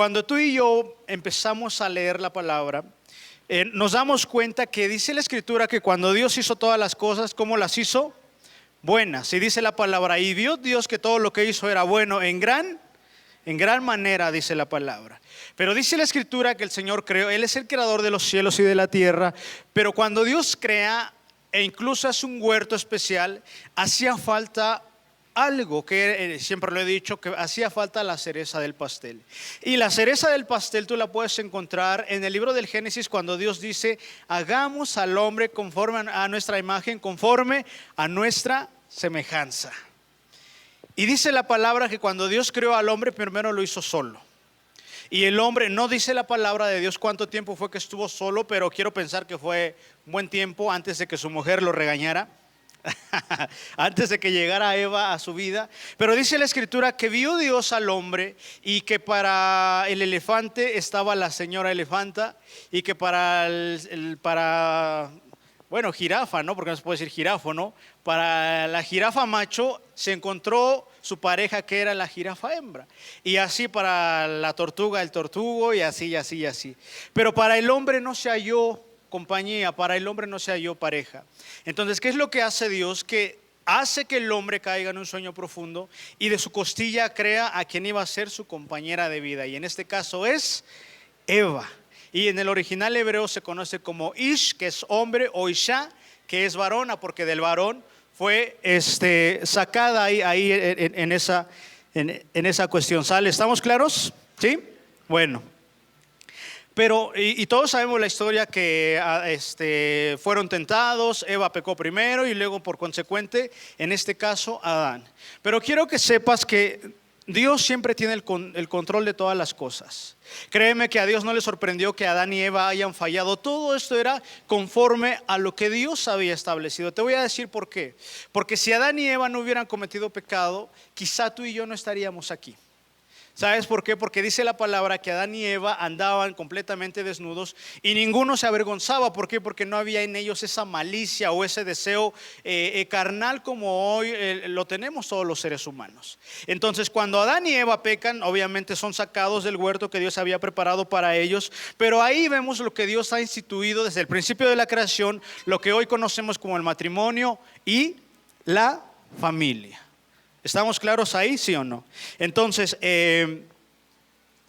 cuando tú y yo empezamos a leer la palabra, nos damos cuenta que dice la Escritura que cuando Dios hizo todas las cosas, ¿cómo las hizo? Buenas. Y dice la palabra, y vio Dios que todo lo que hizo era bueno en gran manera, dice la palabra. Pero dice la Escritura que el Señor creó, Él es el creador de los cielos y de la tierra, pero cuando Dios crea e incluso hace un huerto especial, hacía falta algo que siempre lo he dicho, que hacía falta la cereza del pastel. Y la cereza del pastel tú la puedes encontrar en el libro del Génesis, cuando Dios dice, hagamos al hombre conforme a nuestra imagen, conforme a nuestra semejanza. Y dice la palabra que cuando Dios creó al hombre, primero lo hizo solo. Y el hombre, no dice la palabra de Dios cuánto tiempo fue que estuvo solo, pero quiero pensar que fue un buen tiempo antes de que su mujer lo regañara. Antes de que llegara Eva a su vida. Pero dice la Escritura que vio Dios al hombre, y que para el elefante estaba la señora elefanta, y que para jirafa, ¿no? Porque no se puede decir jirafo, ¿no? Para la jirafa macho se encontró su pareja, que era la jirafa hembra. Y así para la tortuga, el tortugo, y así, y así, y así. Pero para el hombre no se halló compañía, para el hombre no se halló pareja. Entonces, ¿qué es lo que hace Dios? Que hace que el hombre caiga en un sueño profundo, y de su costilla crea a quien iba a ser su compañera de vida. Y en este caso es Eva. Y en el original hebreo se conoce como Ish, que es hombre, o Isha, que es varona, porque del varón fue sacada ahí en esa cuestión. ¿Sale? ¿Estamos claros? ¿Sí? Bueno. Pero, y todos sabemos la historia, que fueron tentados, Eva pecó primero y luego por consecuente, en este caso, Adán. Pero quiero que sepas que Dios siempre tiene el control de todas las cosas. Créeme que a Dios no le sorprendió que Adán y Eva hayan fallado. Todo esto era conforme a lo que Dios había establecido. Te voy a decir por qué. Porque si Adán y Eva no hubieran cometido pecado, quizá tú y yo no estaríamos aquí. ¿Sabes por qué? Porque dice la palabra que Adán y Eva andaban completamente desnudos y ninguno se avergonzaba. ¿Por qué? Porque no había en ellos esa malicia o ese deseo carnal como hoy lo tenemos todos los seres humanos. Entonces, cuando Adán y Eva pecan, obviamente son sacados del huerto que Dios había preparado para ellos. Pero ahí vemos lo que Dios ha instituido desde el principio de la creación, lo que hoy conocemos como el matrimonio y la familia. ¿Estamos claros ahí, sí o no? Entonces,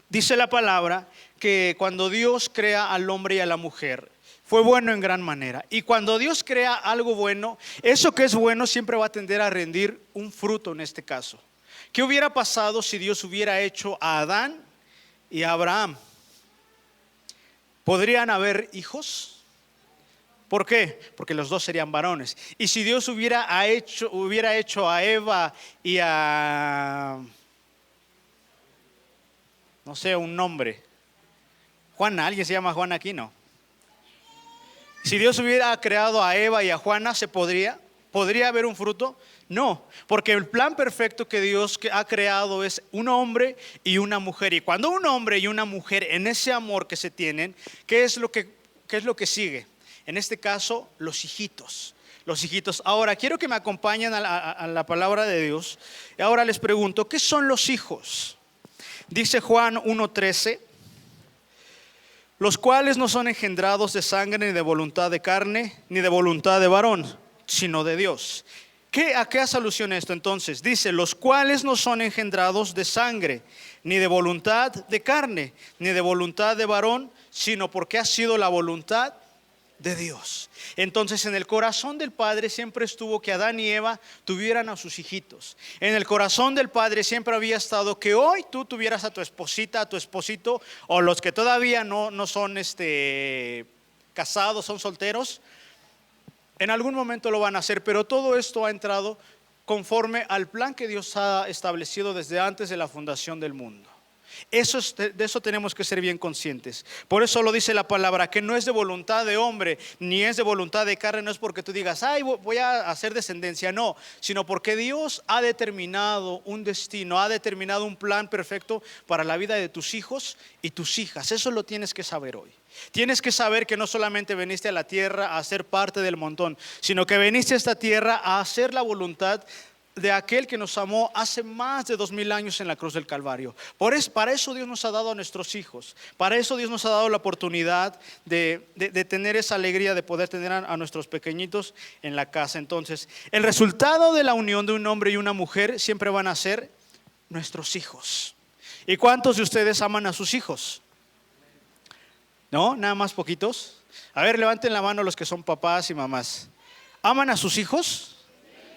dice la palabra que cuando Dios crea al hombre y a la mujer, fue bueno en gran manera. Y cuando Dios crea algo bueno, eso que es bueno siempre va a tender a rendir un fruto en este caso. ¿Qué hubiera pasado si Dios hubiera hecho a Adán y a Abraham? ¿Podrían haber hijos? ¿Por qué? Porque los dos serían varones. Y si Dios hubiera hecho a Eva y a, no sé, un nombre, Juana, ¿alguien se llama Juana aquí? No. Si Dios hubiera creado a Eva y a Juana, ¿podría haber un fruto? No, porque el plan perfecto que Dios ha creado es un hombre y una mujer. Y cuando un hombre y una mujer, en ese amor que se tienen, ¿qué es lo que sigue? En este caso, los hijitos. Ahora, quiero que me acompañen a la palabra de Dios. Y ahora les pregunto, ¿qué son los hijos? Dice Juan 1:13, los cuales no son engendrados de sangre, ni de voluntad de carne, ni de voluntad de varón, sino de Dios. ¿A qué hace alusión esto entonces? Dice, los cuales no son engendrados de sangre, ni de voluntad de carne, ni de voluntad de varón, sino porque ha sido la voluntad de Dios. Entonces, en el corazón del Padre siempre estuvo que Adán y Eva tuvieran a sus hijitos. En el corazón del Padre siempre había estado que hoy tú tuvieras a tu esposita, a tu esposito, o los que todavía no son casados, son solteros, en algún momento lo van a hacer. Pero todo esto ha entrado conforme al plan que Dios ha establecido desde antes de la fundación del mundo. De eso tenemos que ser bien conscientes. Por eso lo dice la palabra, que no es de voluntad de hombre, ni es de voluntad de carne. No es porque tú digas, ay, voy a hacer descendencia, no, sino porque Dios ha determinado un destino, ha determinado un plan perfecto para la vida de tus hijos y tus hijas. Eso lo tienes que saber hoy. Tienes que saber que no solamente viniste a la tierra a ser parte del montón, sino que viniste a esta tierra a hacer la voluntad de aquel que nos amó hace más de 2000 años en la cruz del Calvario. Para eso Dios nos ha dado a nuestros hijos. Para eso Dios nos ha dado la oportunidad de tener esa alegría de poder tener a nuestros pequeñitos en la casa. Entonces, el resultado de la unión de un hombre y una mujer siempre van a ser nuestros hijos. ¿Y cuántos de ustedes aman a sus hijos? ¿No? ¿Nada más poquitos? A ver, levanten la mano los que son papás y mamás. ¿Aman a sus hijos?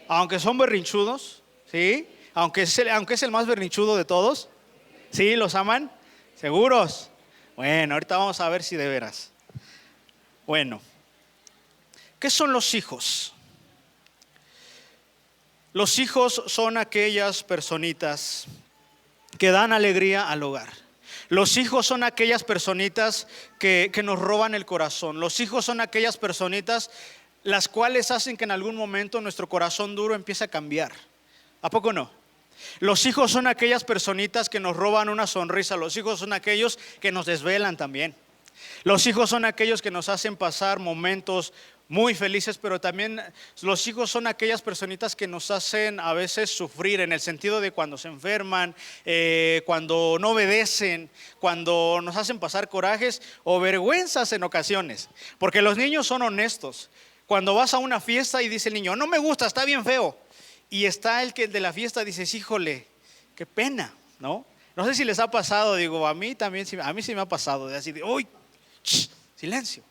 Aunque son berrinchudos, ¿sí? Aunque es el más berrinchudo de todos, ¿sí? ¿Los aman? ¿Seguros? Bueno, ahorita vamos a ver si de veras. Bueno, ¿qué son los hijos? Los hijos son aquellas personitas que dan alegría al hogar. Los hijos son aquellas personitas que nos roban el corazón. Los hijos son aquellas personitas las cuales hacen que en algún momento nuestro corazón duro empiece a cambiar. ¿A poco no? Los hijos son aquellas personitas que nos roban una sonrisa. Los hijos son aquellos que nos desvelan también. Los hijos son aquellos que nos hacen pasar momentos muy felices, pero también los hijos son aquellas personitas que nos hacen a veces sufrir, en el sentido de cuando se enferman, cuando no obedecen, cuando nos hacen pasar corajes o vergüenzas en ocasiones. Porque los niños son honestos. Cuando vas a una fiesta y dice el niño, no me gusta, está bien feo. Y está el que de la fiesta dices, híjole, qué pena, ¿no? No sé si les ha pasado, digo, a mí también, a mí sí me ha pasado, de así de, uy, silencio.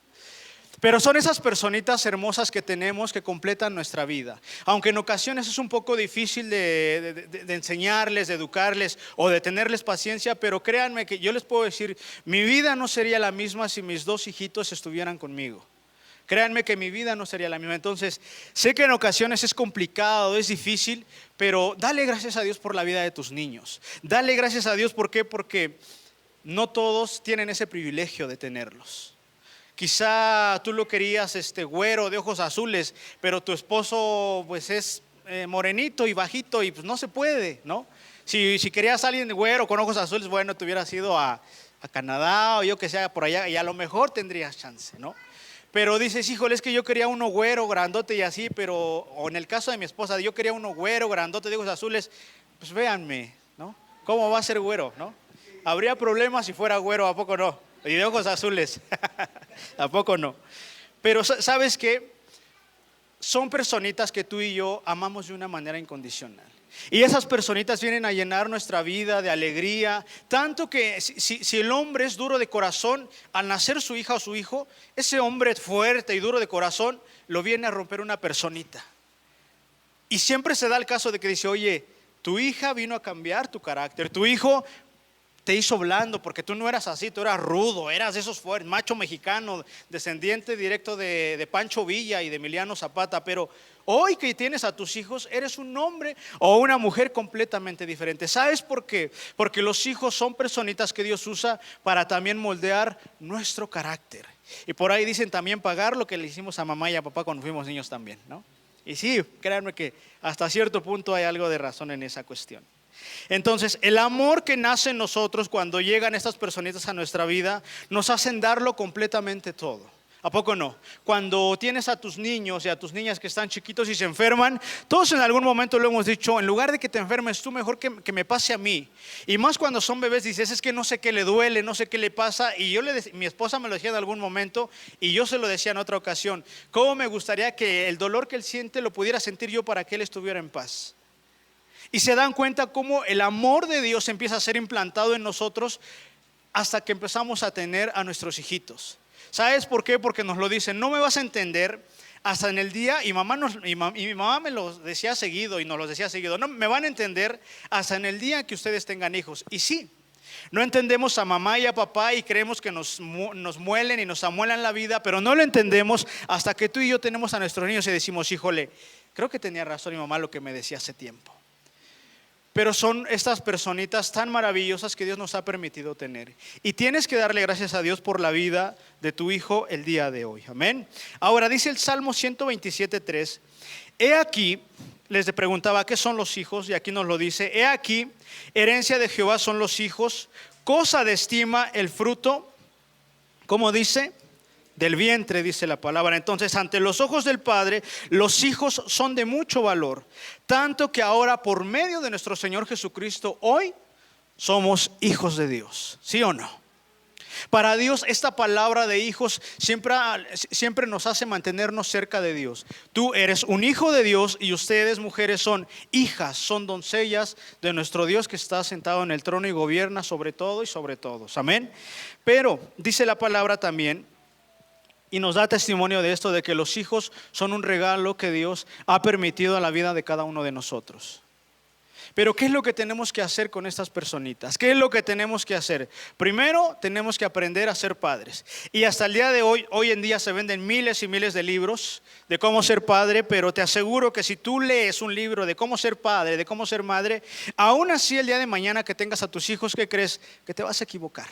Pero son esas personitas hermosas que tenemos que completan nuestra vida. Aunque en ocasiones es un poco difícil de enseñarles, de educarles o de tenerles paciencia, pero créanme que yo les puedo decir, mi vida no sería la misma si mis dos hijitos estuvieran conmigo. Créanme que mi vida no sería la misma. Entonces, sé que en ocasiones es complicado, es difícil, pero dale gracias a Dios por la vida de tus niños. Dale gracias a Dios, ¿por qué? Porque no todos tienen ese privilegio de tenerlos. Quizá tú lo querías güero de ojos azules, pero tu esposo pues es morenito y bajito y pues no se puede, ¿no? Si querías a alguien güero con ojos azules, bueno, te hubieras ido a Canadá o yo que sea por allá y a lo mejor tendrías chance, ¿no? Pero dices, híjole, es que yo quería uno güero, grandote y así, pero, o en el caso de mi esposa, yo quería uno güero, grandote de ojos azules, pues véanme, ¿no? ¿Cómo va a ser güero, no? Habría problemas si fuera güero, ¿a poco no? Y de ojos azules, ¿a poco no? Pero ¿sabes qué? Son personitas que tú y yo amamos de una manera incondicional. Y esas personitas vienen a llenar nuestra vida de alegría, tanto que si el hombre es duro de corazón, al nacer su hija o su hijo, ese hombre fuerte y duro de corazón lo viene a romper una personita. Y siempre se da el caso de que dice, oye, tu hija vino a cambiar tu carácter, tu hijo te hizo blando porque tú no eras así, tú eras rudo, eras de esos fuertes, macho mexicano, descendiente directo de Pancho Villa y de Emiliano Zapata, pero hoy que tienes a tus hijos, eres un hombre o una mujer completamente diferente. ¿Sabes por qué? Porque los hijos son personitas que Dios usa para también moldear nuestro carácter. Y por ahí dicen también pagar lo que le hicimos a mamá y a papá cuando fuimos niños también, ¿no? Y sí, créanme que hasta cierto punto hay algo de razón en esa cuestión. Entonces, el amor que nace en nosotros cuando llegan estas personitas a nuestra vida, nos hacen darlo completamente todo. ¿A poco no? Cuando tienes a tus niños y a tus niñas que están chiquitos y se enferman, todos en algún momento lo hemos dicho, en lugar de que te enfermes tú, mejor que me pase a mí. Y más cuando son bebés, dices, es que no sé qué le duele, no sé qué le pasa. Y mi esposa me lo decía en algún momento y yo se lo decía en otra ocasión. ¿Cómo me gustaría que el dolor que él siente lo pudiera sentir yo para que él estuviera en paz? Y se dan cuenta cómo el amor de Dios empieza a ser implantado en nosotros hasta que empezamos a tener a nuestros hijitos. ¿Sabes por qué? Porque nos lo dicen, no me vas a entender hasta en el día, y mi mamá me lo decía seguido y nos lo decía seguido, no me van a entender hasta en el día que ustedes tengan hijos. Y sí, no entendemos a mamá y a papá y creemos que nos muelen y nos amuelan la vida, pero no lo entendemos hasta que tú y yo tenemos a nuestros niños y decimos, híjole, creo que tenía razón mi mamá lo que me decía hace tiempo. Pero son estas personitas tan maravillosas que Dios nos ha permitido tener. Y tienes que darle gracias a Dios por la vida de tu hijo el día de hoy. Amén. Ahora dice el Salmo 127:3. He aquí, les preguntaba, ¿qué son los hijos? Y aquí nos lo dice. He aquí, herencia de Jehová son los hijos, cosa de estima el fruto, ¿cómo dice? del vientre, dice la palabra. Entonces, ante los ojos del Padre, los hijos son de mucho valor, tanto que ahora por medio de nuestro Señor Jesucristo, hoy somos hijos de Dios. ¿Sí o no? Para Dios esta palabra de hijos siempre nos hace mantenernos cerca de Dios. Tú eres un hijo de Dios y ustedes, mujeres, son hijas, son doncellas de nuestro Dios que está sentado en el trono y gobierna sobre todo y sobre todos. Amén. Pero dice la palabra también, y nos da testimonio de esto, de que los hijos son un regalo que Dios ha permitido a la vida de cada uno de nosotros. Pero ¿qué es lo que tenemos que hacer con estas personitas? ¿Qué es lo que tenemos que hacer? Primero, tenemos que aprender a ser padres. Y hasta el día de hoy en día se venden miles y miles de libros de cómo ser padre, pero te aseguro que si tú lees un libro de cómo ser padre, de cómo ser madre, aún así el día de mañana que tengas a tus hijos, ¿qué crees? Que te vas a equivocar.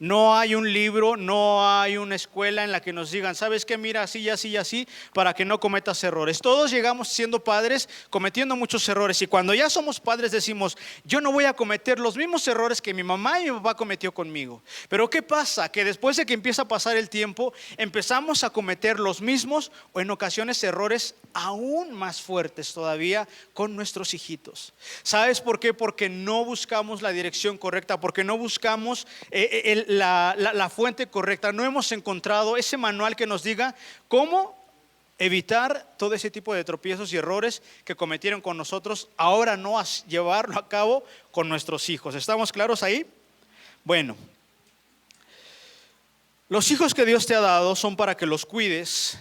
No hay un libro, no hay una escuela en la que nos digan, ¿sabes qué? Mira, así y así y así, para que no cometas errores. Todos llegamos siendo padres, cometiendo muchos errores. Y cuando ya somos padres decimos, yo no voy a cometer los mismos errores que mi mamá y mi papá cometió conmigo. Pero ¿qué pasa? Que después de que empieza a pasar el tiempo, empezamos a cometer los mismos o en ocasiones errores aún más fuertes todavía con nuestros hijitos. ¿Sabes por qué? Porque no buscamos la dirección correcta, porque no buscamos la fuente correcta. No hemos encontrado ese manual que nos diga cómo evitar todo ese tipo de tropiezos y errores que cometieron con nosotros, ahora no llevarlo a cabo con nuestros hijos. ¿Estamos claros ahí? Bueno, los hijos que Dios te ha dado son para que los cuides,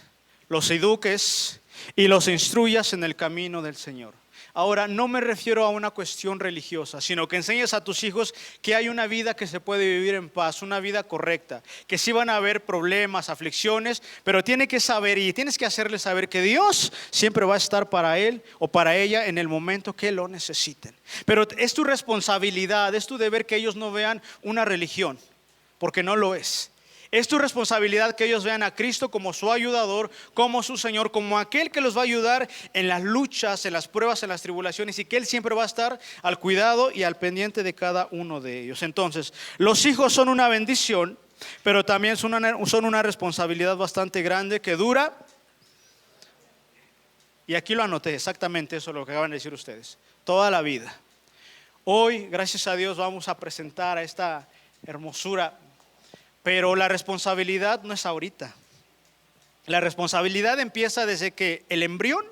los eduques y los instruyas en el camino del Señor. Ahora, no me refiero a una cuestión religiosa, sino que enseñes a tus hijos que hay una vida que se puede vivir en paz, una vida correcta, que sí van a haber problemas, aflicciones, pero tiene que saber y tienes que hacerles saber que Dios siempre va a estar para él o para ella en el momento que lo necesiten. Pero es tu responsabilidad, es tu deber que ellos no vean una religión, porque no lo es. Es tu responsabilidad que ellos vean a Cristo como su ayudador, como su Señor, como aquel que los va a ayudar en las luchas, en las pruebas, en las tribulaciones, y que Él siempre va a estar al cuidado y al pendiente de cada uno de ellos. Entonces, los hijos son una bendición, pero también son una responsabilidad bastante grande que dura. Y aquí lo anoté, exactamente eso es lo que acaban de decir ustedes, toda la vida. Hoy, gracias a Dios, vamos a presentar a esta hermosura. Pero la responsabilidad no es ahorita. La responsabilidad empieza desde que el embrión,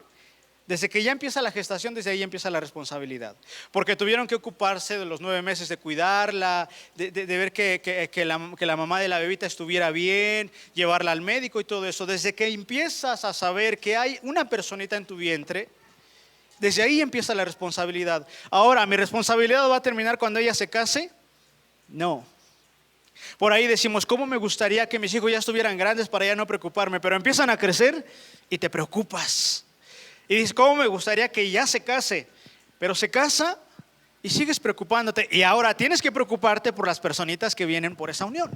desde que ya empieza la gestación, desde ahí empieza la responsabilidad. Porque tuvieron que ocuparse de los 9 meses de cuidarla, de ver que la mamá de la bebita estuviera bien, llevarla al médico y todo eso. Desde que empiezas a saber que hay una personita en tu vientre, desde ahí empieza la responsabilidad. Ahora, ¿mi responsabilidad va a terminar cuando ella se case? No. Por ahí decimos, ¿cómo me gustaría que mis hijos ya estuvieran grandes para ya no preocuparme? Pero empiezan a crecer y te preocupas. Y dices, ¿cómo me gustaría que ya se case? Pero se casa y sigues preocupándote. Y ahora tienes que preocuparte por las personitas que vienen por esa unión.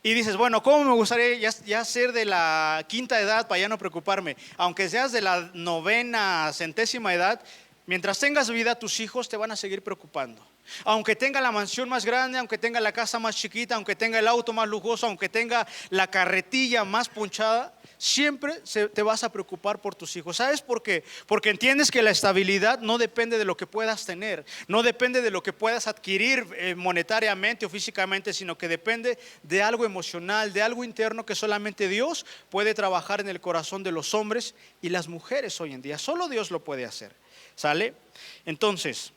Y dices, bueno, ¿cómo me gustaría ya ser de la 5ª edad para ya no preocuparme? Aunque seas de la 9ª, 100ª edad, mientras tengas vida, tus hijos te van a seguir preocupando. Aunque tenga la mansión más grande, aunque tenga la casa más chiquita, aunque tenga el auto más lujoso, aunque tenga la carretilla más ponchada, siempre te vas a preocupar por tus hijos. ¿Sabes por qué? Porque entiendes que la estabilidad no depende de lo que puedas tener, no depende de lo que puedas adquirir monetariamente o físicamente, sino que depende de algo emocional, de algo interno que solamente Dios puede trabajar en el corazón de los hombres y las mujeres hoy en día. Solo Dios lo puede hacer. ¿Sale? Entonces,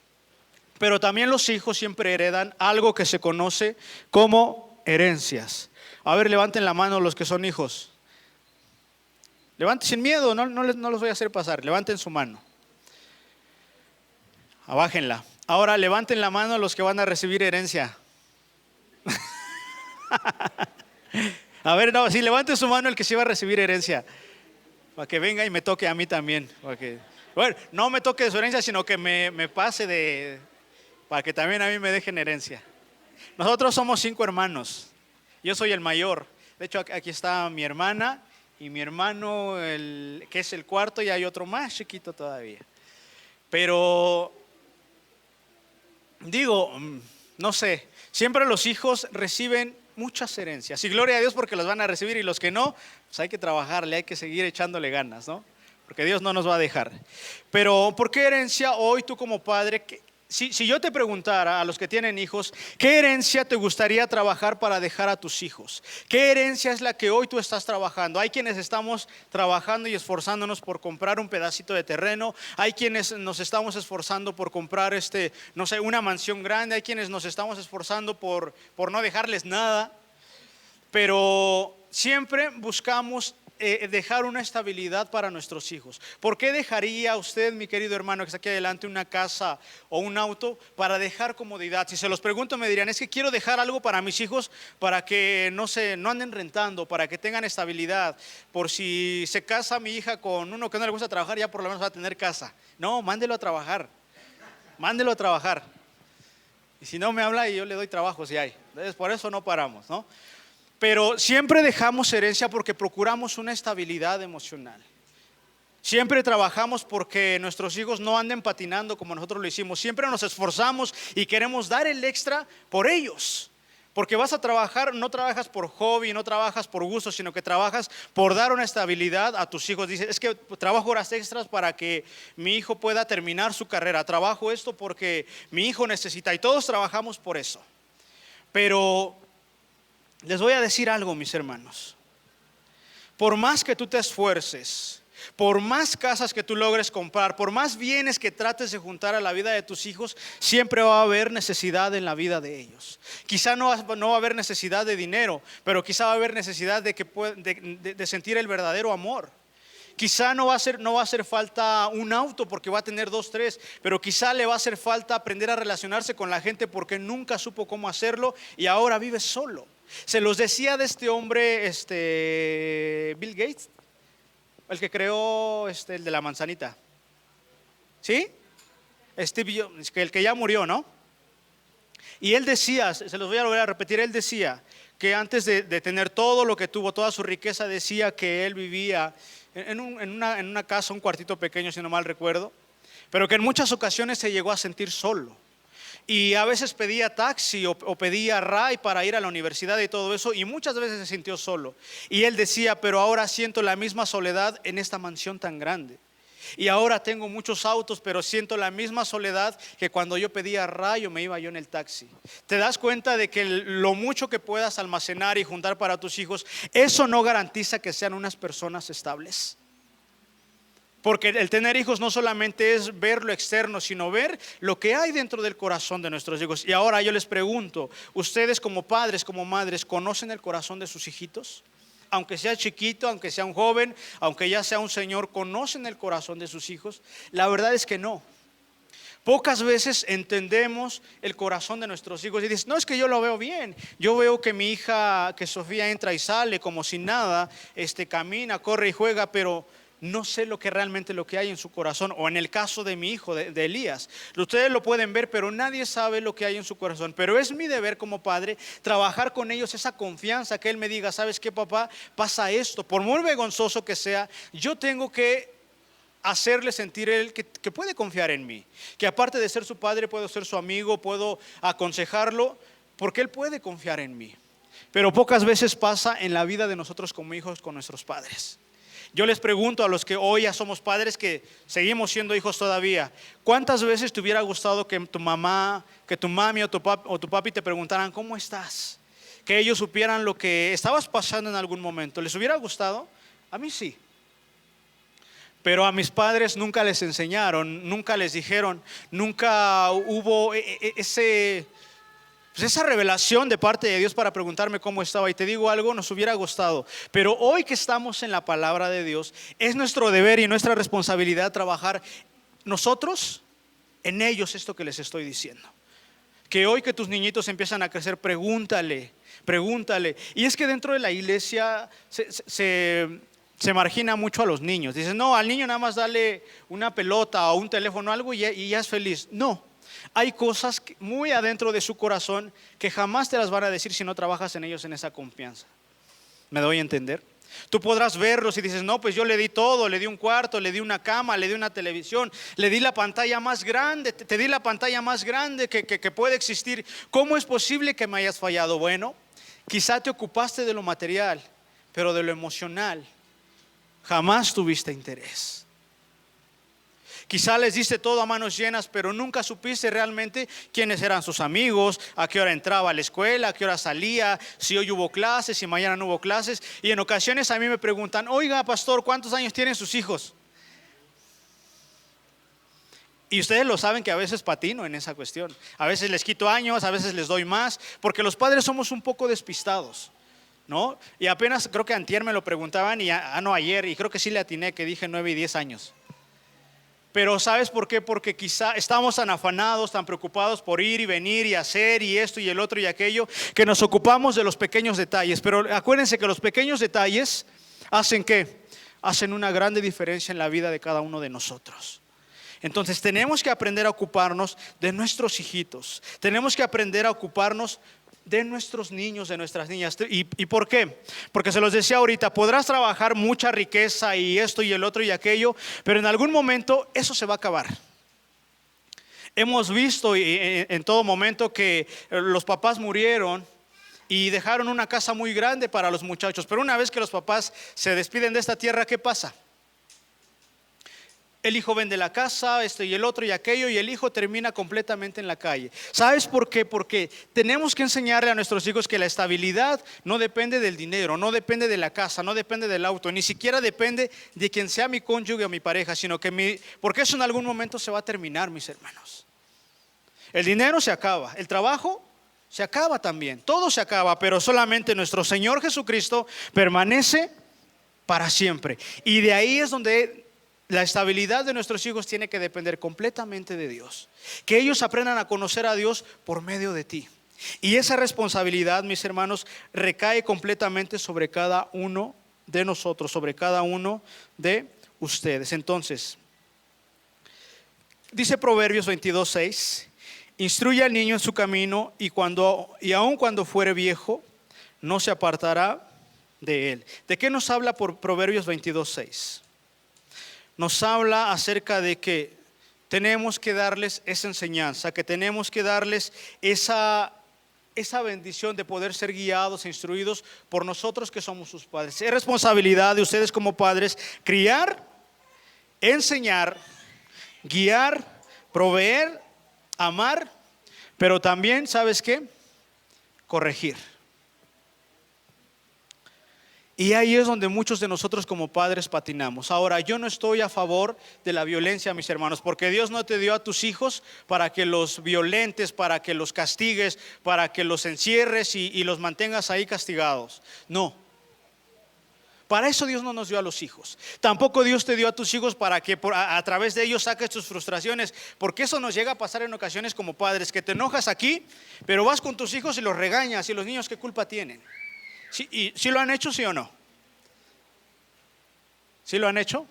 pero también los hijos siempre heredan algo que se conoce como herencias. A ver, levanten la mano los que son hijos. Levanten sin miedo, no los voy a hacer pasar. Levanten su mano. Abájenla. Ahora levanten la mano los que van a recibir herencia. A ver, no, sí, levanten su mano el que sí va a recibir herencia. Para que venga y me toque a mí también. Bueno, no me toque de su herencia, sino que me pase para que también a mí me dejen herencia. Nosotros somos 5 hermanos. Yo soy el mayor. De hecho, aquí está mi hermana y mi hermano, que es el 4, y hay otro más chiquito todavía. Pero, digo, no sé, siempre los hijos reciben muchas herencias. Y gloria a Dios porque los van a recibir, y los que no, pues hay que trabajarle, hay que seguir echándole ganas, ¿no? Porque Dios no nos va a dejar. Pero ¿por qué herencia hoy tú como padre? Si yo te preguntara a los que tienen hijos, ¿qué herencia te gustaría trabajar para dejar a tus hijos? ¿Qué herencia es la que hoy tú estás trabajando? Hay quienes estamos trabajando y esforzándonos por comprar un pedacito de terreno. Hay quienes nos estamos esforzando por comprar no sé, una mansión grande. Hay quienes nos estamos esforzando por no dejarles nada. Pero siempre buscamos dejar una estabilidad para nuestros hijos. ¿Por qué dejaría usted, mi querido hermano, que está aquí adelante, una casa o un auto para dejar comodidad? Si se los pregunto me dirían, es que quiero dejar algo para mis hijos para que no anden rentando, para que tengan estabilidad. Por si se casa mi hija con uno que no le gusta trabajar, ya por lo menos va a tener casa. No, mándelo a trabajar. Mándelo a trabajar. Y si no me habla, y yo le doy trabajo si hay. Entonces por eso no paramos, ¿no? Pero siempre dejamos herencia porque procuramos una estabilidad emocional. Siempre trabajamos porque nuestros hijos no anden patinando como nosotros lo hicimos. Siempre nos esforzamos y queremos dar el extra por ellos. Porque vas a trabajar, no trabajas por hobby, no trabajas por gusto, sino que trabajas por dar una estabilidad a tus hijos. Dices, es que trabajo horas extras para que mi hijo pueda terminar su carrera. Trabajo esto porque mi hijo necesita, y todos trabajamos por eso. Pero les voy a decir algo, mis hermanos. Por más que tú te esfuerces, por más casas que tú logres comprar, por más bienes que trates de juntar a la vida de tus hijos, siempre va a haber necesidad en la vida de ellos. Quizá no va a haber necesidad de dinero, pero quizá va a haber necesidad de sentir el verdadero amor. Quizá no va a hacer falta un auto porque va a tener 2, 3, pero quizá le va a hacer falta aprender a relacionarse con la gente porque nunca supo cómo hacerlo y ahora vive solo. Se los decía de este hombre, Bill Gates, el que creó el de la manzanita. ¿Sí? Steve Jobs, el que ya murió, ¿no? Y él decía, se los voy a volver a repetir, él decía que antes de tener todo lo que tuvo, toda su riqueza, decía que él vivía en una casa, un cuartito pequeño, si no mal recuerdo, pero que en muchas ocasiones se llegó a sentir solo. Y a veces pedía taxi o pedía ride para ir a la universidad y todo eso, y muchas veces se sintió solo. Y él decía, pero ahora siento la misma soledad en esta mansión tan grande. Y ahora tengo muchos autos, pero siento la misma soledad que cuando yo pedía ride o me iba yo en el taxi. ¿Te das cuenta de que lo mucho que puedas almacenar y juntar para tus hijos, eso no garantiza que sean unas personas estables? Porque el tener hijos no solamente es ver lo externo, sino ver lo que hay dentro del corazón de nuestros hijos. Y ahora yo les pregunto, ustedes como padres, como madres, ¿conocen el corazón de sus hijitos? Aunque sea chiquito, aunque sea un joven, aunque ya sea un señor, ¿conocen el corazón de sus hijos? La verdad es que no. Pocas veces entendemos el corazón de nuestros hijos y dices, no, es que yo lo veo bien. Yo veo que mi hija, que Sofía, entra y sale como si nada, camina, corre y juega, pero no sé lo que hay en su corazón. O en el caso de mi hijo, de Elías, ustedes lo pueden ver, pero nadie sabe lo que hay en su corazón. Pero es mi deber como padre trabajar con ellos esa confianza, que él me diga, ¿sabes qué, papá? Pasa esto, por muy vergonzoso que sea, yo tengo que hacerle sentir él que puede confiar en mí, que aparte de ser su padre puedo ser su amigo, puedo aconsejarlo, porque él puede confiar en mí. Pero pocas veces pasa en la vida de nosotros como hijos con nuestros padres. Yo les pregunto a los que hoy ya somos padres, que seguimos siendo hijos todavía, ¿cuántas veces te hubiera gustado que tu mamá, que tu mami o tu papi te preguntaran ¿cómo estás? Que ellos supieran lo que estabas pasando en algún momento. ¿Les hubiera gustado? A mí sí. Pero a mis padres nunca les enseñaron, nunca les dijeron, nunca hubo esa revelación de parte de Dios para preguntarme cómo estaba. Y te digo algo, nos hubiera gustado. Pero hoy que estamos en la palabra de Dios, es nuestro deber y nuestra responsabilidad trabajar nosotros en ellos esto que les estoy diciendo. Que hoy que tus niñitos empiezan a crecer, pregúntale. Y es que dentro de la iglesia se margina mucho a los niños. Dicen, no, al niño nada más dale una pelota o un teléfono o algo y ya es feliz. No. Hay cosas muy adentro de su corazón que jamás te las van a decir si no trabajas en ellos en esa confianza. ¿Me doy a entender? Tú podrás verlos y dices, no, pues yo le di todo, le di un cuarto, le di una cama, le di una televisión, le di la pantalla más grande, te di la pantalla más grande que puede existir. ¿Cómo es posible que me hayas fallado? Bueno, Quizá te ocupaste de lo material, pero de lo emocional jamás tuviste interés. Quizá les diste todo a manos llenas, pero nunca supiste realmente quiénes eran sus amigos, a qué hora entraba a la escuela, a qué hora salía, si hoy hubo clases, si mañana no hubo clases. Y en ocasiones a mí me preguntan: oiga, pastor, ¿cuántos años tienen sus hijos? Y ustedes lo saben que a veces patino en esa cuestión. A veces les quito años, a veces les doy más, porque los padres somos un poco despistados, ¿no? Y apenas creo que antier me lo preguntaban, no, ayer, y creo que sí le atiné, que dije 9 y 10 años. Pero ¿sabes por qué? Porque quizá estamos tan afanados, tan preocupados por ir y venir y hacer y esto y el otro y aquello, que nos ocupamos de los pequeños detalles. Pero acuérdense que los pequeños detalles hacen ¿qué? Hacen una grande diferencia en la vida de cada uno de nosotros. Entonces tenemos que aprender a ocuparnos de nuestros hijitos. Tenemos que aprender a ocuparnos de nuestros niños, de nuestras niñas. ¿Y por qué? Porque se los decía ahorita, podrás trabajar mucha riqueza y esto y el otro y aquello, pero en algún momento eso se va a acabar. Hemos visto en todo momento que los papás murieron y dejaron una casa muy grande para los muchachos, pero una vez que los papás se despiden de esta tierra, ¿qué pasa? El hijo vende la casa, esto y el otro y aquello, y el hijo termina completamente en la calle. ¿Sabes por qué? Porque tenemos que enseñarle a nuestros hijos que la estabilidad no depende del dinero, no depende de la casa, no depende del auto, ni siquiera depende de quien sea mi cónyuge o mi pareja, sino que porque eso en algún momento se va a terminar, mis hermanos. El dinero se acaba, el trabajo se acaba también, todo se acaba, pero solamente nuestro Señor Jesucristo permanece para siempre. Y de ahí es donde la estabilidad de nuestros hijos tiene que depender completamente de Dios. Que ellos aprendan a conocer a Dios por medio de ti. Y esa responsabilidad, mis hermanos, recae completamente sobre cada uno de nosotros, sobre cada uno de ustedes. Entonces, dice Proverbios 22:6: instruye al niño en su camino y aun cuando fuere viejo, no se apartará de él. ¿De qué nos habla por Proverbios 22:6? Nos habla acerca de que tenemos que darles esa enseñanza, que tenemos que darles esa bendición de poder ser guiados e instruidos por nosotros que somos sus padres. Es responsabilidad de ustedes como padres criar, enseñar, guiar, proveer, amar, pero también, ¿sabes qué? Corregir. Y ahí es donde muchos de nosotros como padres patinamos. Ahora, yo no estoy a favor de la violencia, mis hermanos, porque Dios no te dio a tus hijos para que los violentes, para que los castigues, para que los encierres y los mantengas ahí castigados. No. Para eso Dios no nos dio a los hijos. Tampoco Dios te dio a tus hijos para que a través de ellos saques tus frustraciones, porque eso nos llega a pasar en ocasiones como padres, que te enojas aquí, pero vas con tus hijos y los regañas, y los niños ¿qué culpa tienen? ¿Sí lo han hecho, sí o no? ¿Sí lo han hecho?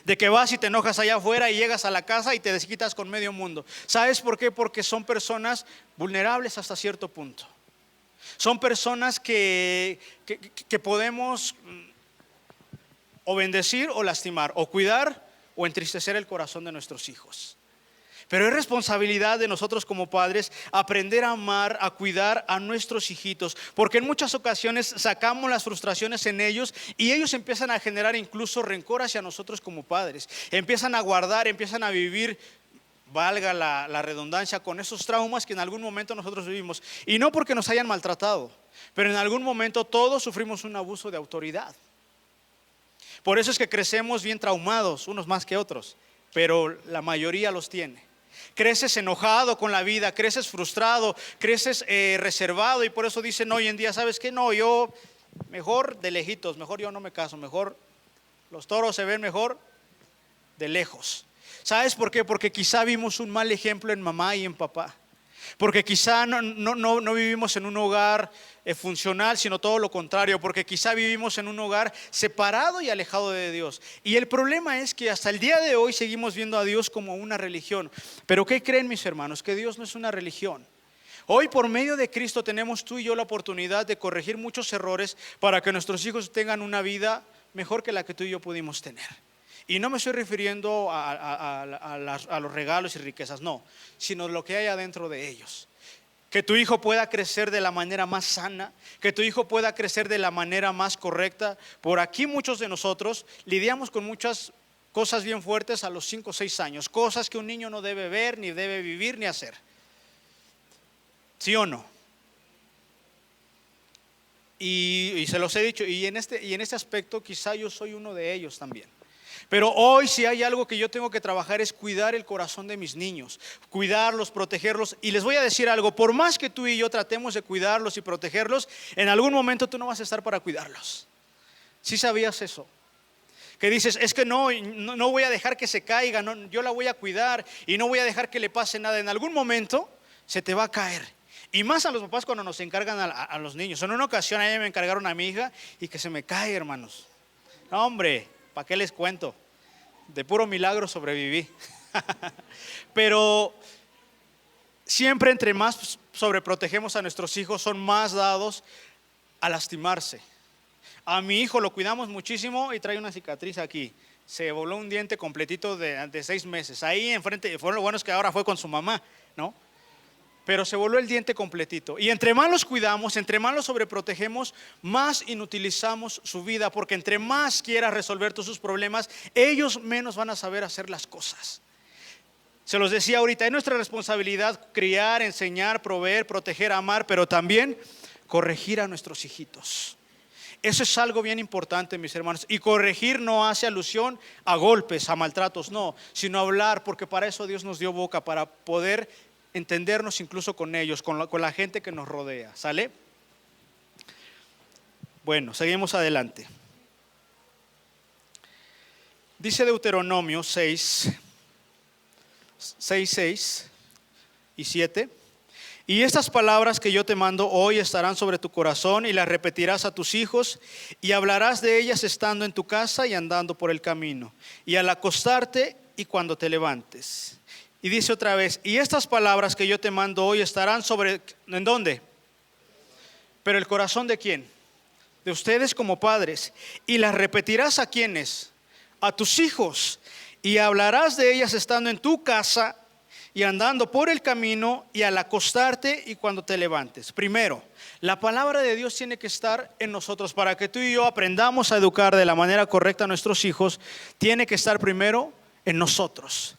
De que vas y te enojas allá afuera y llegas a la casa y te desquitas con medio mundo. ¿Sabes por qué? Porque son personas vulnerables hasta cierto punto. Son personas que podemos o bendecir o lastimar, o cuidar o entristecer el corazón de nuestros hijos. Pero es responsabilidad de nosotros como padres aprender a amar, a cuidar a nuestros hijitos, porque en muchas ocasiones sacamos las frustraciones en ellos y ellos empiezan a generar incluso rencor hacia nosotros como padres. Empiezan a guardar, empiezan a vivir, valga la redundancia, con esos traumas que en algún momento nosotros vivimos. Y no porque nos hayan maltratado, pero en algún momento todos sufrimos un abuso de autoridad. Por eso es que crecemos bien traumados, unos más que otros, pero la mayoría los tiene. Creces enojado con la vida, creces frustrado, creces reservado, y por eso dicen hoy en día, ¿sabes qué? No, yo mejor de lejitos, mejor yo no me caso, mejor los toros se ven mejor de lejos. ¿Sabes por qué? Porque quizá vimos un mal ejemplo en mamá y en papá. Porque quizá no vivimos en un hogar funcional, sino todo lo contrario. Porque quizá vivimos en un hogar separado y alejado de Dios. Y el problema es que hasta el día de hoy seguimos viendo a Dios como una religión. Pero ¿qué creen, mis hermanos? Que Dios no es una religión. Hoy por medio de Cristo tenemos tú y yo la oportunidad de corregir muchos errores para que nuestros hijos tengan una vida mejor que la que tú y yo pudimos tener. Y no me estoy refiriendo a los regalos y riquezas, no, sino lo que hay adentro de ellos. que tu hijo pueda crecer de la manera más sana, que tu hijo pueda crecer de la manera más correcta. Por aquí muchos de nosotros lidiamos con muchas cosas bien fuertes a los 5 o 6 años, cosas que un niño no debe ver, ni debe vivir, ni hacer. ¿Sí o no? Y se los he dicho, y en este aspecto quizá yo soy uno de ellos también. Pero hoy si hay algo que yo tengo que trabajar es cuidar el corazón de mis niños, cuidarlos, protegerlos. Y les voy a decir algo, por más que tú y yo tratemos de cuidarlos y protegerlos, en algún momento tú no vas a estar para cuidarlos. ¿Sí sabías eso? Que dices, es que no voy a dejar que se caiga, no, yo la voy a cuidar y no voy a dejar que le pase nada. En algún momento se te va a caer. Y más a los papás cuando nos encargan a los niños. En una ocasión a mí me encargaron a mi hija y que se me cae, hermanos. No, hombre, ¿para qué les cuento? De puro milagro sobreviví. Pero siempre entre más sobreprotegemos a nuestros hijos, son más dados a lastimarse. A mi hijo lo cuidamos muchísimo y trae una cicatriz aquí. Se voló un diente completito de 6 meses. Ahí enfrente, fue lo bueno es que ahora fue con su mamá, ¿no? Pero se voló el diente completito. Y entre más los cuidamos, entre más los sobreprotegemos, más inutilizamos su vida. Porque entre más quieras resolver todos sus problemas, ellos menos van a saber hacer las cosas. Se los decía ahorita, es nuestra responsabilidad criar, enseñar, proveer, proteger, amar, pero también corregir a nuestros hijitos. Eso es algo bien importante, mis hermanos. Y corregir no hace alusión a golpes, a maltratos, no, sino hablar, porque para eso Dios nos dio boca, para poder entendernos incluso con ellos, con la gente que nos rodea. ¿Sale? Bueno, seguimos adelante. Dice Deuteronomio 6 y 7. Y estas palabras que yo te mando hoy estarán sobre tu corazón y las repetirás a tus hijos y hablarás de ellas estando en tu casa y andando por el camino y al acostarte y cuando te levantes. Y dice otra vez, y estas palabras que yo te mando hoy estarán sobre, ¿en dónde? Pero el corazón de quién? De ustedes como padres. Y las repetirás a quiénes? A tus hijos. Y hablarás de ellas estando en tu casa y andando por el camino y al acostarte y cuando te levantes. Primero, la palabra de Dios tiene que estar en nosotros. Para que tú y yo aprendamos a educar de la manera correcta a nuestros hijos, tiene que estar primero en nosotros.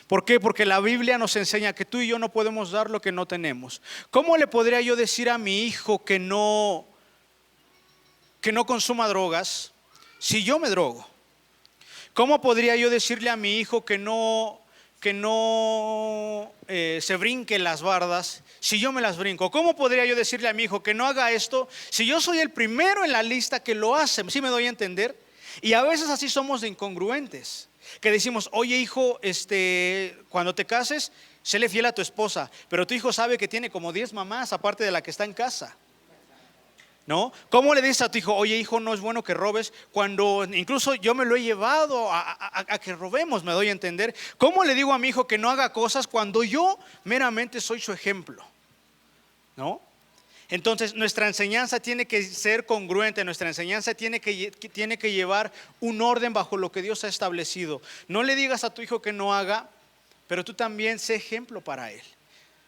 ¿Por qué? Porque la Biblia nos enseña que tú y yo no podemos dar lo que no tenemos. ¿Cómo le podría yo decir a mi hijo que no consuma drogas si yo me drogo? ¿Cómo podría yo decirle a mi hijo que no se brinque las bardas si yo me las brinco? ¿Cómo podría yo decirle a mi hijo que no haga esto si yo soy el primero en la lista que lo hace? ¿Sí me doy a entender? Y a veces así somos de incongruentes. Que decimos, oye hijo, cuando te cases, séle fiel a tu esposa. Pero tu hijo sabe que tiene como 10 mamás aparte de la que está en casa, ¿no? ¿Cómo le dices a tu hijo, oye hijo, no es bueno que robes? Cuando incluso yo me lo he llevado a que robemos, me doy a entender. ¿Cómo le digo a mi hijo que no haga cosas cuando yo meramente soy su ejemplo? ¿No? Entonces nuestra enseñanza tiene que ser congruente, nuestra enseñanza tiene que llevar un orden bajo lo que Dios ha establecido. No le digas a tu hijo que no haga, pero tú también sé ejemplo para él.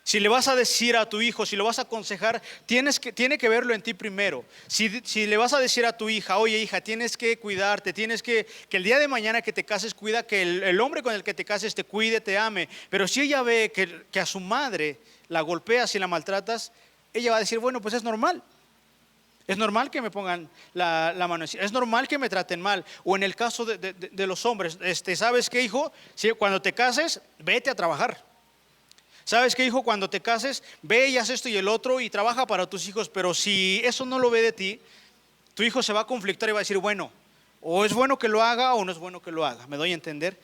Si le vas a decir a tu hijo, si lo vas a aconsejar, tiene que verlo en ti primero. Si le vas a decir a tu hija, oye hija, tienes que cuidarte, tienes que el día de mañana que te cases, cuida que el hombre con el que te cases te cuide, te ame. Pero si ella ve que a su madre la golpeas y la maltratas, ella va a decir, bueno, pues es normal. Es normal que me pongan la mano encima. Es normal que me traten mal. O en el caso de los hombres, ¿sabes qué, hijo? Si cuando te cases, vete a trabajar. ¿Sabes qué, hijo? Cuando te cases, ve y haz esto y el otro y trabaja para tus hijos. Pero si eso no lo ve de ti, tu hijo se va a conflictar y va a decir, bueno, o es bueno que lo haga o no es bueno que lo haga. ¿Me doy a entender?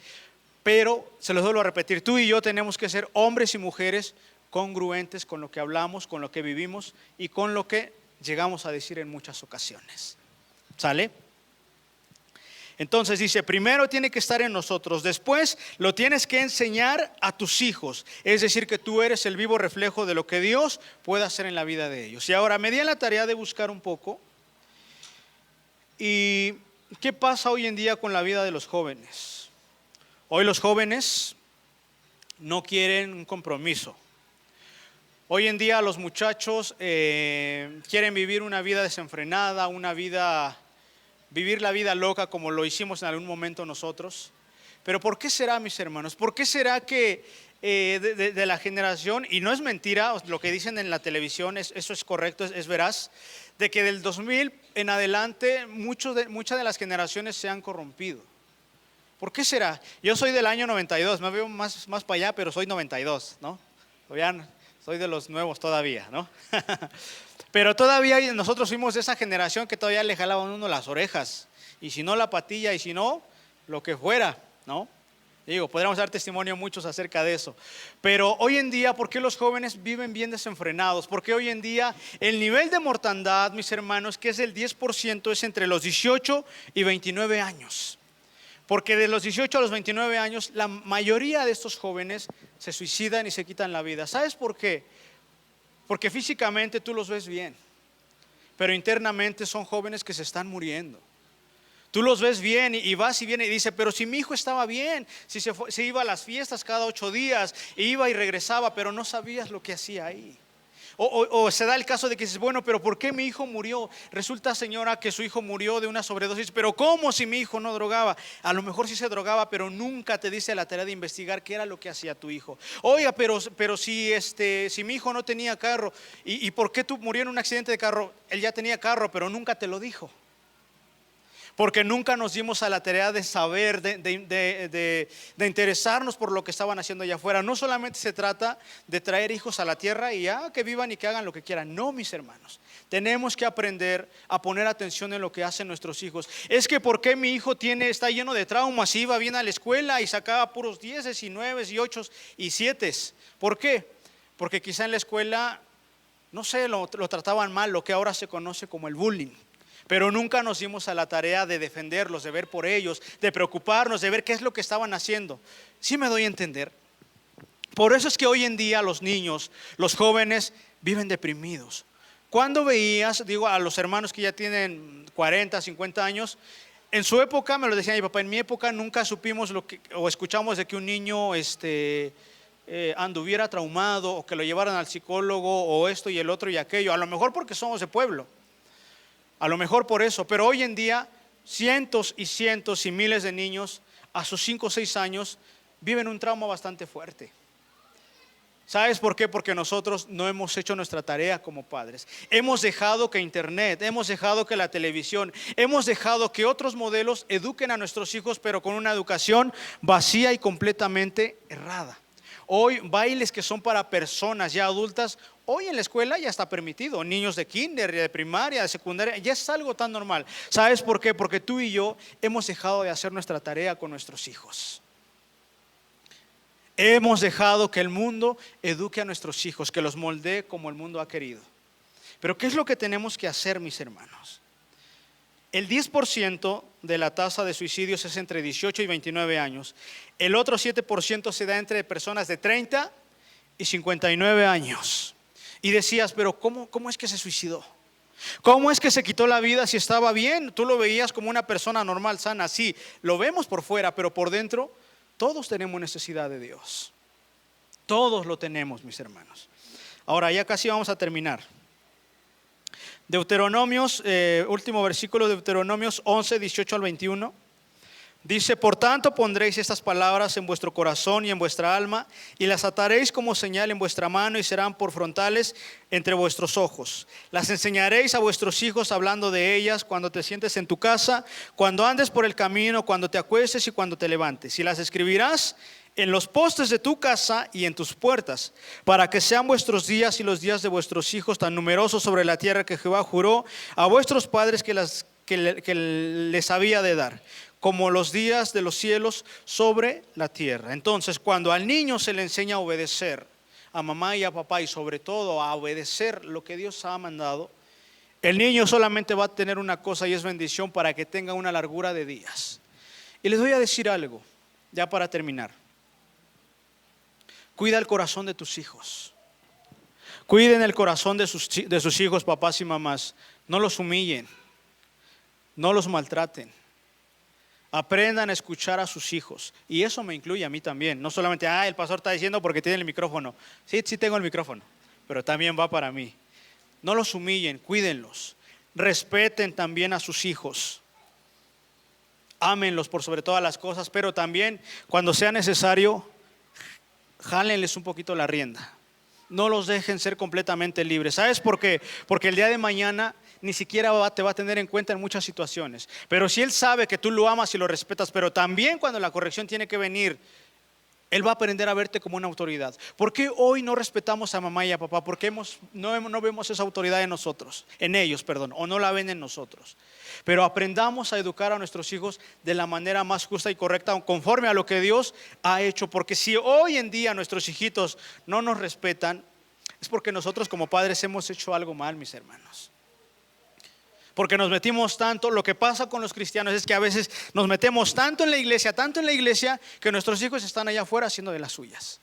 Pero, se los vuelvo a repetir, tú y yo tenemos que ser hombres y mujeres congruentes con lo que hablamos, con lo que vivimos y con lo que llegamos a decir en muchas ocasiones. ¿Sale? Entonces dice, primero tiene que estar en nosotros, después lo tienes que enseñar a tus hijos. Es decir, que tú eres el vivo reflejo de lo que Dios puede hacer en la vida de ellos. Y ahora me di a la tarea de buscar un poco. ¿Y qué pasa hoy en día con la vida de los jóvenes? Hoy los jóvenes no quieren un compromiso. Hoy en día los muchachos quieren vivir una vida desenfrenada, vivir la vida loca como lo hicimos en algún momento nosotros. Pero ¿por qué será, mis hermanos? ¿Por qué será que de la generación, y no es mentira lo que dicen en la televisión, eso es correcto, es veraz, de que del 2000 en adelante muchas de las generaciones se han corrompido? ¿Por qué será? Yo soy del año 92, me veo más para allá, pero soy 92, ¿no? Todavía soy de los nuevos todavía, ¿no? Pero todavía nosotros fuimos de esa generación que todavía le jalaban uno las orejas, y si no la patilla, y si no, lo que fuera, ¿no? Digo, podríamos dar testimonio muchos acerca de eso. Pero hoy en día, ¿por qué los jóvenes viven bien desenfrenados? Porque hoy en día el nivel de mortandad, mis hermanos, que es del 10%, es entre los 18 y 29 años. Porque de los 18 a los 29 años, la mayoría de estos jóvenes se suicidan y se quitan la vida. ¿Sabes por qué? Porque físicamente tú los ves bien, pero internamente son jóvenes que se están muriendo. Tú los ves bien y vas y viene y dice, pero si mi hijo estaba bien, si se iba a las fiestas cada 8 días, e iba y regresaba, pero no sabías lo que hacía ahí. O se da el caso de que dices, bueno, pero ¿por qué mi hijo murió? Resulta, señora, que su hijo murió de una sobredosis. Pero ¿cómo si mi hijo no drogaba? A lo mejor sí se drogaba, pero nunca te dice la tarea de investigar qué era lo que hacía tu hijo. Oiga, pero si mi hijo no tenía carro, ¿y por qué tú murió en un accidente de carro? Él ya tenía carro, pero nunca te lo dijo. Porque nunca nos dimos a la tarea de saber, de interesarnos por lo que estaban haciendo allá afuera. No solamente se trata de traer hijos a la tierra y ya que vivan y que hagan lo que quieran. No, mis hermanos. Tenemos que aprender a poner atención en lo que hacen nuestros hijos. Es que ¿por qué mi hijo está lleno de traumas? Iba bien a la escuela y sacaba puros 10 y 9 y 8 y 7. ¿Por qué? Porque quizá en la escuela, no sé, lo trataban mal, lo que ahora se conoce como el bullying. Pero nunca nos dimos a la tarea de defenderlos, de ver por ellos, de preocuparnos, de ver qué es lo que estaban haciendo. ¿Sí me doy a entender? Por eso es que hoy en día los niños, los jóvenes viven deprimidos. Cuando veías, digo, a los hermanos que ya tienen 40, 50 años, en su época, me lo decía mi papá, en mi época nunca supimos o escuchamos de que un niño anduviera traumado o que lo llevaran al psicólogo o esto y el otro y aquello. A lo mejor porque somos de pueblo. A lo mejor por eso, pero hoy en día cientos y miles de niños a sus 5 o 6 años viven un trauma bastante fuerte. ¿Sabes por qué? Porque nosotros no hemos hecho nuestra tarea como padres. Hemos dejado que internet, hemos dejado que la televisión, hemos dejado que otros modelos eduquen a nuestros hijos, pero con una educación vacía y completamente errada. Hoy bailes que son para personas ya adultas, hoy en la escuela ya está permitido. Niños de kinder, de primaria, de secundaria, ya es algo tan normal. ¿Sabes por qué? Porque tú y yo hemos dejado de hacer nuestra tarea con nuestros hijos. Hemos dejado que el mundo eduque a nuestros hijos, que los moldee como el mundo ha querido. Pero ¿qué es lo que tenemos que hacer, mis hermanos? El 10% de la tasa de suicidios es entre 18 y 29 años. El otro 7% se da entre personas de 30 y 59 años. Y decías, pero ¿cómo es que se suicidó? ¿Cómo es que se quitó la vida si estaba bien? Tú lo veías como una persona normal, sana. Sí, lo vemos por fuera, pero por dentro todos tenemos necesidad de Dios. Todos lo tenemos, mis hermanos. Ahora ya casi vamos a terminar. Deuteronomios, último versículo de Deuteronomios 11, 18 al 21. Dice, por tanto pondréis estas palabras en vuestro corazón y en vuestra alma, y las ataréis como señal en vuestra mano y serán por frontales entre vuestros ojos. Las enseñaréis a vuestros hijos hablando de ellas cuando te sientes en tu casa, cuando andes por el camino, cuando te acuestes y cuando te levantes. Y las escribirás en los postes de tu casa y en tus puertas, para que sean vuestros días y los días de vuestros hijos tan numerosos sobre la tierra que Jehová juró a vuestros padres que les había de dar, como los días de los cielos sobre la tierra. Entonces, cuando al niño se le enseña a obedecer a mamá y a papá, y sobre todo a obedecer lo que Dios ha mandado, el niño solamente va a tener una cosa, y es bendición para que tenga una largura de días. Y les voy a decir algo, ya para terminar. Cuida el corazón de tus hijos. Cuiden el corazón de sus hijos, papás y mamás. No los humillen, no los maltraten. Aprendan a escuchar a sus hijos. Y eso me incluye a mí también. No solamente, el pastor está diciendo porque tiene el micrófono. Sí tengo el micrófono. pero también va para mí. No los humillen, cuídenlos. Respeten también a sus hijos. Ámenlos por sobre todas las cosas, pero también cuando sea necesario, jálenles un poquito la rienda. No los dejen ser completamente libres. ¿Sabes por qué? Porque el día de mañana ni siquiera te va a tener en cuenta en muchas situaciones. Pero si Él sabe que tú lo amas y lo respetas, pero también cuando la corrección tiene que venir, Él va a aprender a verte como una autoridad. ¿Por qué hoy no respetamos a mamá y a papá? ¿Por qué no vemos esa autoridad en nosotros? En ellos, perdón, o no la ven en nosotros. Pero aprendamos a educar a nuestros hijos de la manera más justa y correcta, conforme a lo que Dios ha hecho. Porque si hoy en día nuestros hijitos no nos respetan, es porque nosotros como padres hemos hecho algo mal, mis hermanos. Porque nos metimos tanto. Lo que pasa con los cristianos es que a veces nos metemos tanto en la iglesia, que nuestros hijos están allá afuera haciendo de las suyas.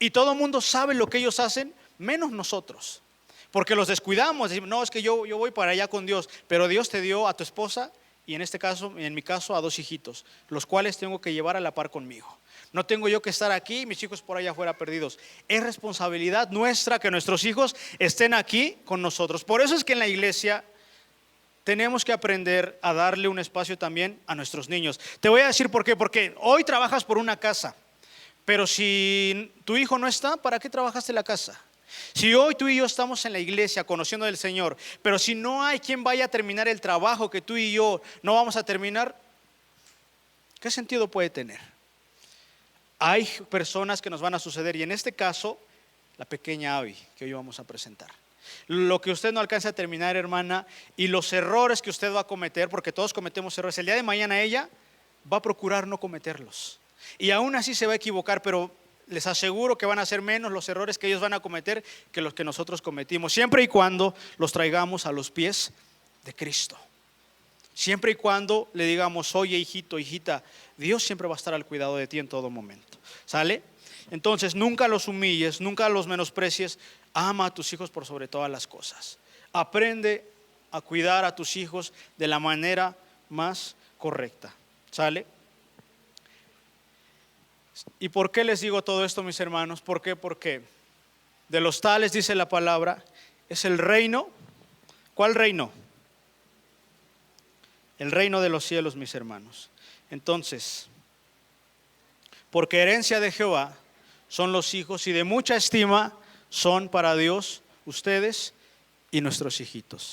Y todo el mundo sabe lo que ellos hacen, menos nosotros. Porque los descuidamos, decimos, no, es que yo voy para allá con Dios. Pero Dios te dio a tu esposa y en mi caso, a 2 hijitos, los cuales tengo que llevar a la par conmigo. No tengo yo que estar aquí y mis hijos por allá afuera perdidos. Es responsabilidad nuestra que nuestros hijos estén aquí con nosotros. Por eso es que en la iglesia tenemos que aprender a darle un espacio también a nuestros niños. Te voy a decir por qué. Porque hoy trabajas por una casa, pero si tu hijo no está, ¿para qué trabajaste la casa? Si hoy tú y yo estamos en la iglesia conociendo del Señor, pero si no hay quien vaya a terminar el trabajo que tú y yo no vamos a terminar, ¿qué sentido puede tener? Hay personas que nos van a suceder, y en este caso, la pequeña Abby que hoy vamos a presentar. Lo que usted no alcance a terminar, hermana, y los errores que usted va a cometer, porque todos cometemos errores, el día de mañana ella va a procurar no cometerlos. Y aún así se va a equivocar, pero les aseguro que van a ser menos los errores que ellos van a cometer que los que nosotros cometimos, siempre y cuando los traigamos a los pies de Cristo. Siempre y cuando le digamos, oye hijito, hijita, Dios siempre va a estar al cuidado de ti en todo momento. ¿Sale? Entonces nunca los humilles, nunca los menosprecies. Ama a tus hijos por sobre todas las cosas. Aprende a cuidar a tus hijos de la manera más correcta. ¿Sale? ¿Y por qué les digo todo esto, mis hermanos? ¿Por qué? Porque de los tales, dice la palabra, es el reino. ¿Cuál reino? El reino de los cielos, mis hermanos. Entonces, porque herencia de Jehová son los hijos, y de mucha estima son para Dios ustedes y nuestros hijitos.